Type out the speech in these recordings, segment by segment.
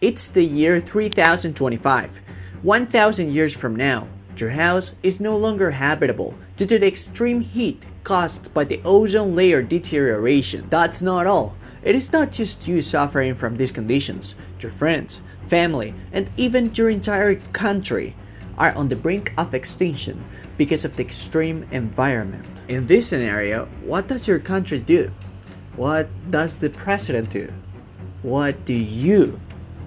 It's the year 3025. 1000 years from now, your house is no longer habitable due to the extreme heat caused by the ozone layer deterioration. That's not all. It is not just you suffering from these conditions. Your friends, family, and even your entire country are on the brink of extinction because of the extreme environment. In this scenario, what does your country do? What does the president do? What do you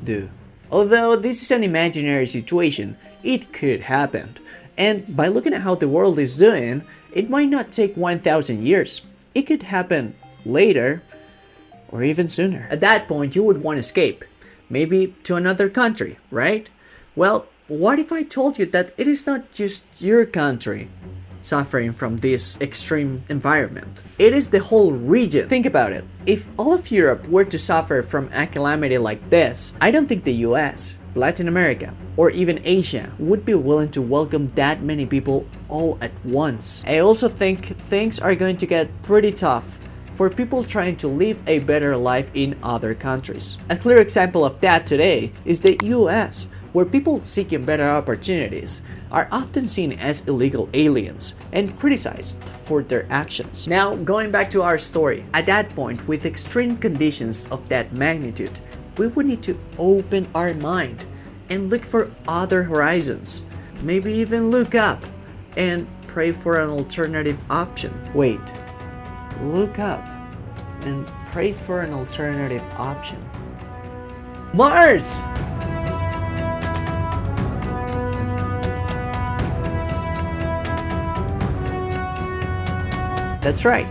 do? Although this is an imaginary situation, it could happen. And by looking at how the world is doing, it might not take 1000 years. It could happen later or even sooner. At that point, you would want to escape. Maybe to another country, right? Well, what if I told you that it is not just your country suffering from this extreme environment? It is the whole region. Think about it. If all of Europe were to suffer from a calamity like this, I don't think the US, Latin America, or even Asia would be willing to welcome that many people all at once. I also think things are going to get pretty tough for people trying to live a better life in other countries. A clear example of that today is the US, where people seeking better opportunities are often seen as illegal aliens and criticized for their actions. Now, going back to our story, at that point, with extreme conditions of that magnitude, we would need to open our mind and look for other horizons. Maybe even look up and pray for an alternative option. Wait, look up and pray for an alternative option. Mars! That's right.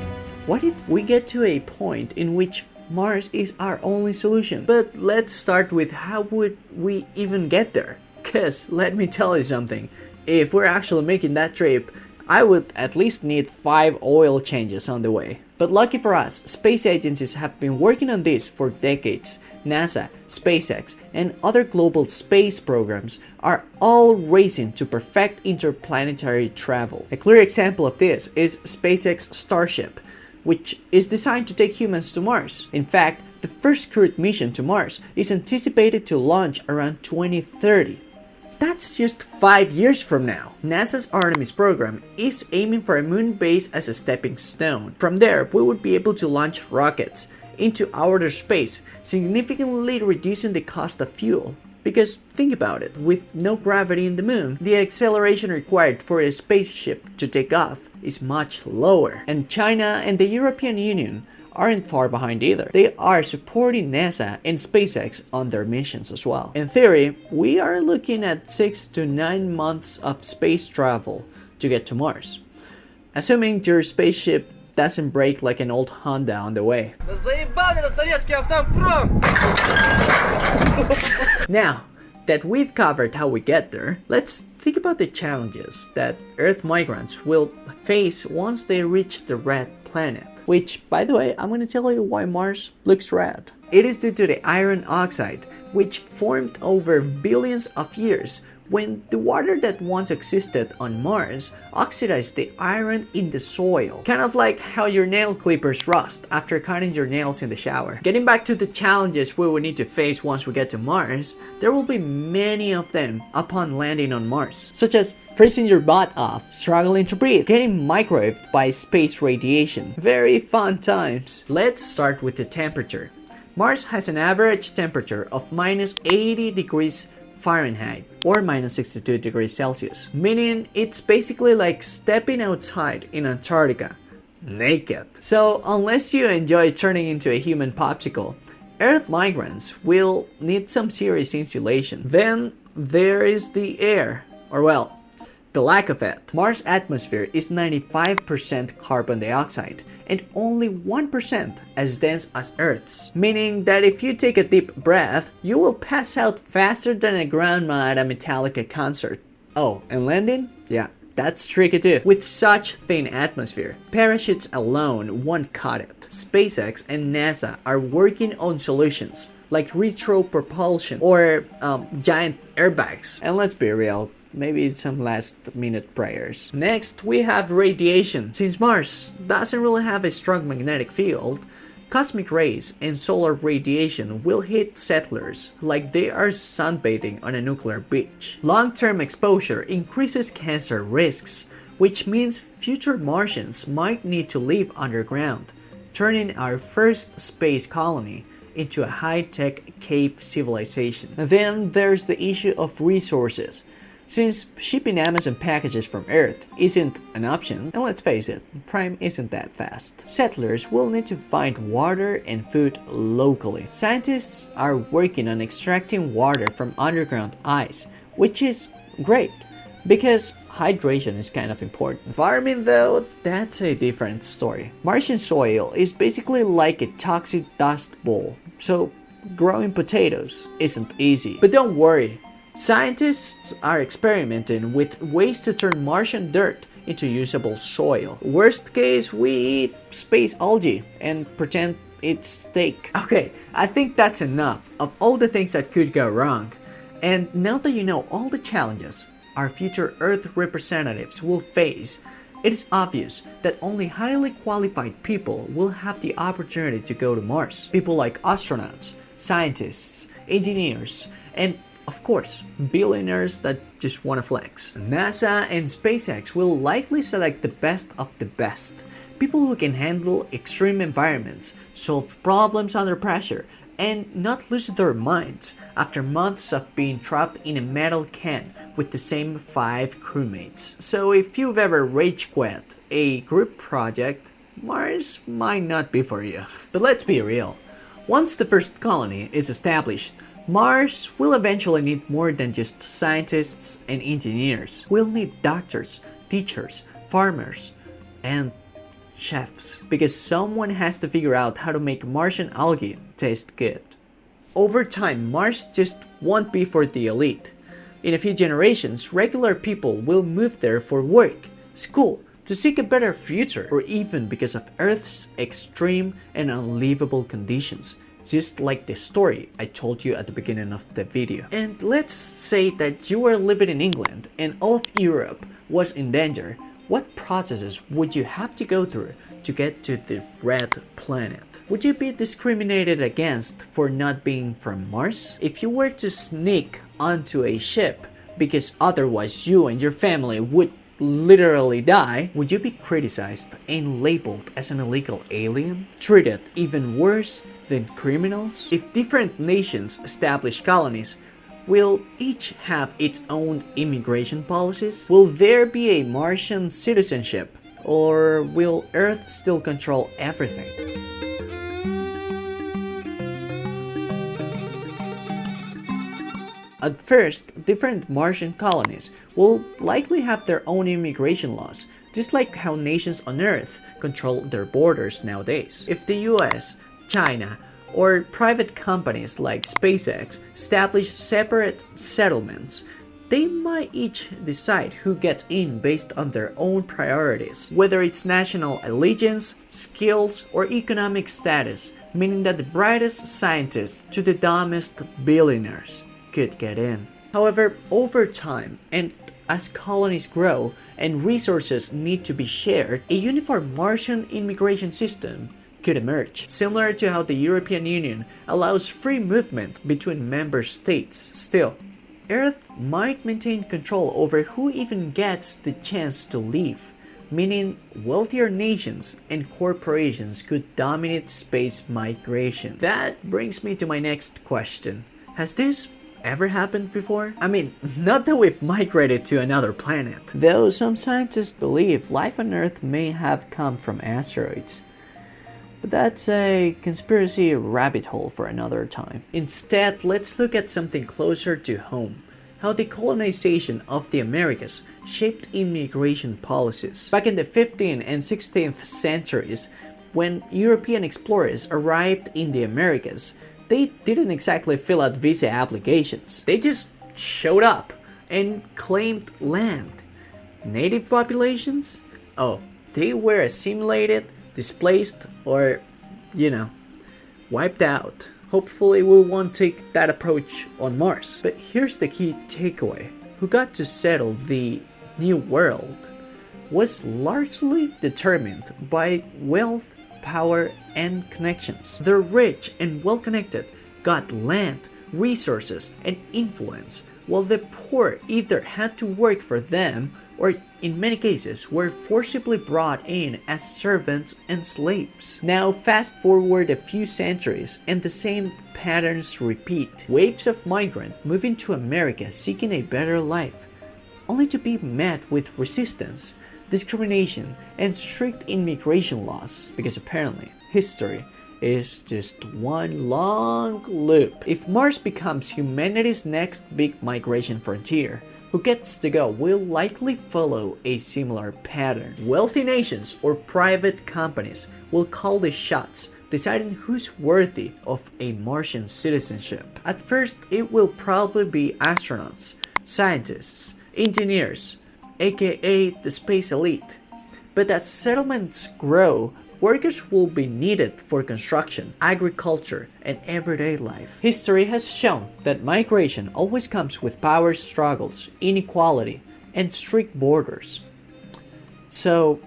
What if we get to a point in which Mars is our only solution? But let's start with how would we even get there? Cause let me tell you something. If we're actually making that trip, I would at least need 5 oil changes on the way. But lucky for us, space agencies have been working on this for decades. NASA, SpaceX, and other global space programs are all racing to perfect interplanetary travel. A clear example of this is SpaceX Starship, which is designed to take humans to Mars. In fact, the first crewed mission to Mars is anticipated to launch around 2030. That's just 5 years from now. NASA's Artemis program is aiming for a moon base as a stepping stone. From there, we would be able to launch rockets into outer space, significantly reducing the cost of fuel. Because think about it, with no gravity in the moon, the acceleration required for a spaceship to take off is much lower. And China and the European Union aren't far behind either. They are supporting NASA and SpaceX on their missions as well. In theory, we are looking at 6 to 9 months of space travel to get to Mars, assuming your spaceship doesn't break like an old Honda on the way. Now that we've covered how we get there, let's think about the challenges that Earth migrants will face once they reach the red planet. Which, by the way, I'm going to tell you why Mars looks red. It is due to the iron oxide, which formed over billions of years when the water that once existed on Mars oxidized the iron in the soil. Kind of like how your nail clippers rust after cutting your nails in the shower. Getting back to the challenges we will need to face once we get to Mars, there will be many of them upon landing on Mars, such as freezing your butt off, struggling to breathe, getting microwaved by space radiation. Very fun times. Let's start with the temperature. Mars has an average temperature of -80 degrees Fahrenheit or -62 degrees Celsius, meaning it's basically like stepping outside in Antarctica, naked. So unless you enjoy turning into a human popsicle, Earth migrants will need some serious insulation. Then there is the air, or well, the lack of it. Mars' atmosphere is 95% carbon dioxide and only 1% as dense as Earth's, meaning that if you take a deep breath, you will pass out faster than a grandma at a Metallica concert. Oh, and landing? Yeah, that's tricky too. With such thin atmosphere, parachutes alone won't cut it. SpaceX and NASA are working on solutions like retro propulsion or giant airbags. And let's be real, maybe some last minute prayers. Next, we have radiation. Since Mars doesn't really have a strong magnetic field, Cosmic rays and solar radiation will hit settlers like they are sunbathing on a nuclear beach. Long-term exposure increases cancer risks, which means future Martians might need to live underground, turning our first space colony into a high-tech cave civilization. Then there's the issue of resources. Since shipping Amazon packages from Earth isn't an option, and let's face it, Prime isn't that fast, settlers will need to find water and food locally. Scientists are working on extracting water from underground ice, which is great, because hydration is kind of important. Farming though, that's a different story. Martian soil is basically like a toxic dust bowl, so growing potatoes isn't easy. But don't worry, scientists are experimenting with ways to turn Martian dirt into usable soil. Worst case, we eat space algae and pretend it's steak. Okay, I think that's enough of all the things that could go wrong. And now that you know all the challenges our future Earth representatives will face, it is obvious that only highly qualified people will have the opportunity to go to Mars. People like astronauts, scientists, engineers, and of course, billionaires that just want to flex. NASA and SpaceX will likely select the best of the best. People who can handle extreme environments, solve problems under pressure, and not lose their minds after months of being trapped in a metal can with the same 5 crewmates. So if you've ever rage quit a group project, Mars might not be for you. But let's be real. Once the first colony is established, Mars will eventually need more than just scientists and engineers. We'll need doctors, teachers, farmers, and chefs, because someone has to figure out how to make Martian algae taste good. Over time, Mars just won't be for the elite. In a few generations, regular people will move there for work, school, to seek a better future, or even because of Earth's extreme and unlivable conditions, just like the story I told you at the beginning of the video. And let's say that you were living in England and all of Europe was in danger. What processes would you have to go through to get to the red planet? Would you be discriminated against for not being from Mars? If you were to sneak onto a ship because otherwise you and your family would literally die, would you be criticized and labeled as an illegal alien? Treated even worse than criminals? If different nations establish colonies, will each have its own immigration policies? Will there be a Martian citizenship? Or will Earth still control everything? At first, different Martian colonies will likely have their own immigration laws, just like how nations on Earth control their borders nowadays. If the US, China, or private companies like SpaceX establish separate settlements, they might each decide who gets in based on their own priorities, whether it's national allegiance, skills, or economic status, meaning that the brightest scientists to the dumbest billionaires could get in. However, over time, and as colonies grow and resources need to be shared, a uniform Martian immigration system could emerge, similar to how the European Union allows free movement between member states. Still, Earth might maintain control over who even gets the chance to leave, meaning wealthier nations and corporations could dominate space migration. That brings me to my next question. Has this ever happened before? I mean, not that we've migrated to another planet, though some scientists believe life on Earth may have come from asteroids. But that's a conspiracy rabbit hole for another time. Instead, let's look at something closer to home. How the colonization of the Americas shaped immigration policies. Back in the 15th and 16th centuries, when European explorers arrived in the Americas, they didn't exactly fill out visa applications. They just showed up and claimed land. Native populations? Oh, they were assimilated, displaced, or, wiped out. Hopefully we won't take that approach on Mars. But here's the key takeaway. Who got to settle the New World was largely determined by wealth power and connections. The rich and well-connected got land, resources, and influence, while the poor either had to work for them or in many cases were forcibly brought in as servants and slaves. Now fast forward a few centuries and the same patterns repeat. Waves of migrants moving to America seeking a better life, only to be met with resistance, discrimination, and strict immigration laws, because apparently history is just one long loop. If Mars becomes humanity's next big migration frontier, who gets to go will likely follow a similar pattern. Wealthy nations or private companies will call the shots, deciding who's worthy of a Martian citizenship. At first, it will probably be astronauts, scientists, engineers, aka the space elite. But as settlements grow, workers will be needed for construction, agriculture, and everyday life. History has shown that migration always comes with power struggles, inequality, and strict borders. So,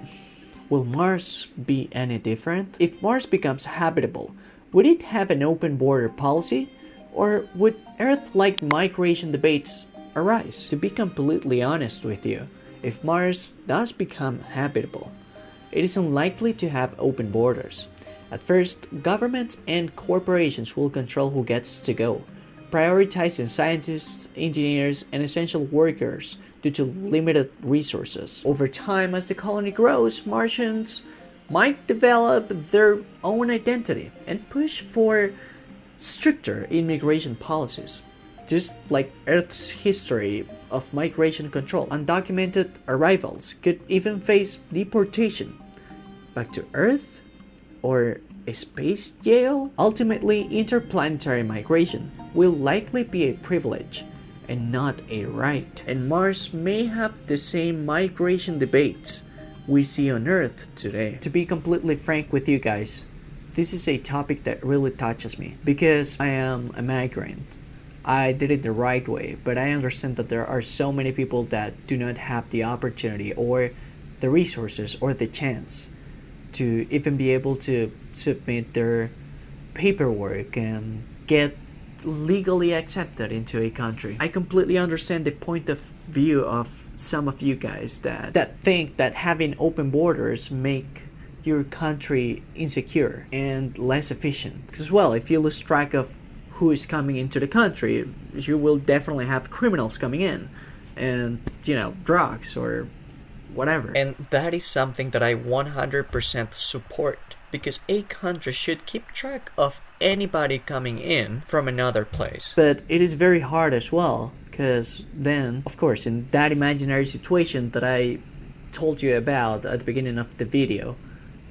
will Mars be any different? If Mars becomes habitable, would it have an open border policy? Or would Earth-like migration debates arise? To be completely honest with you, if Mars does become habitable, it is unlikely to have open borders. At first, governments and corporations will control who gets to go, prioritizing scientists, engineers, and essential workers due to limited resources. Over time, as the colony grows, Martians might develop their own identity and push for stricter immigration policies. Just like Earth's history of migration control, undocumented arrivals could even face deportation back to Earth or a space jail. Ultimately, interplanetary migration will likely be a privilege and not a right. And Mars may have the same migration debates we see on Earth today. To be completely frank with you guys, this is a topic that really touches me because I am a migrant. I did it the right way, but I understand that there are so many people that do not have the opportunity or the resources or the chance to even be able to submit their paperwork and get legally accepted into a country. I completely understand the point of view of some of you guys that think that having open borders make your country insecure and less efficient. Because well, if you lose track of who is coming into the country, you will definitely have criminals coming in and, drugs or whatever. And that is something that I 100% support, because a country should keep track of anybody coming in from another place. But it is very hard as well, because then, of course, in that imaginary situation that I told you about at the beginning of the video,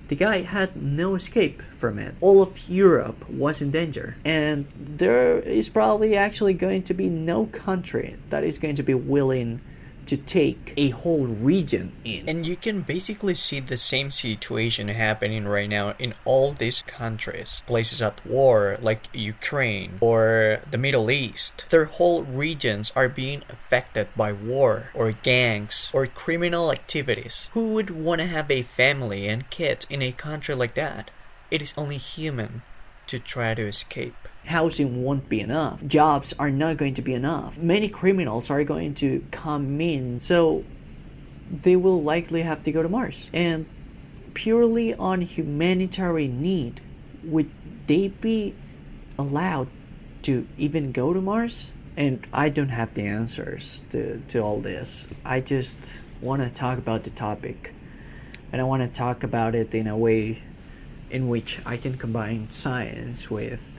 the guy had no escape from it. All of Europe was in danger. And there is probably actually going to be no country that is going to be willing to take a whole region in. And you can basically see the same situation happening right now in all these countries. Places at war like Ukraine or the Middle East. Their whole regions are being affected by war or gangs or criminal activities. Who would want to have a family and kids in a country like that? It is only human to try to escape. Housing won't be enough. Jobs are not going to be enough. Many criminals are going to come in, so they will likely have to go to Mars. And purely on humanitarian need, would they be allowed to even go to Mars? And I don't have the answers to all this. I just want to talk about the topic. And I want to talk about it in a way in which I can combine science with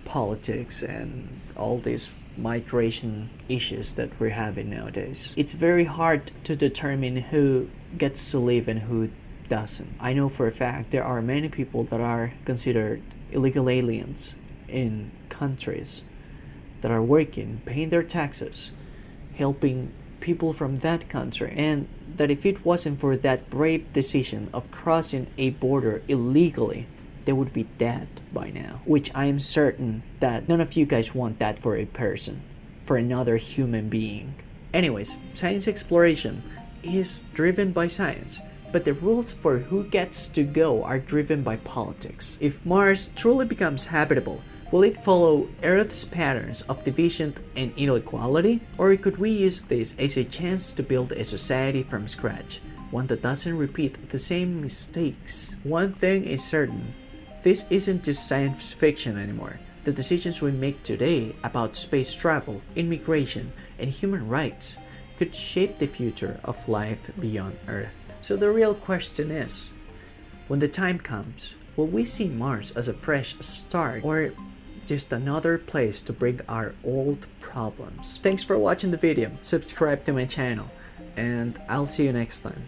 politics and all these migration issues that we're having nowadays. It's very hard to determine who gets to live and who doesn't. I know for a fact there are many people that are considered illegal aliens in countries that are working, paying their taxes, helping people from that country, and that if it wasn't for that brave decision of crossing a border illegally, they would be dead by now. Which I am certain that none of you guys want that for a person, for another human being. Anyways, science exploration is driven by science, but the rules for who gets to go are driven by politics. If Mars truly becomes habitable, will it follow Earth's patterns of division and inequality? Or could we use this as a chance to build a society from scratch, one that doesn't repeat the same mistakes? One thing is certain, this isn't just science fiction anymore. The decisions we make today about space travel, immigration, and human rights could shape the future of life beyond Earth. So the real question is, when the time comes, will we see Mars as a fresh start or just another place to bring our old problems? Thanks for watching the video, subscribe to my channel, and I'll see you next time.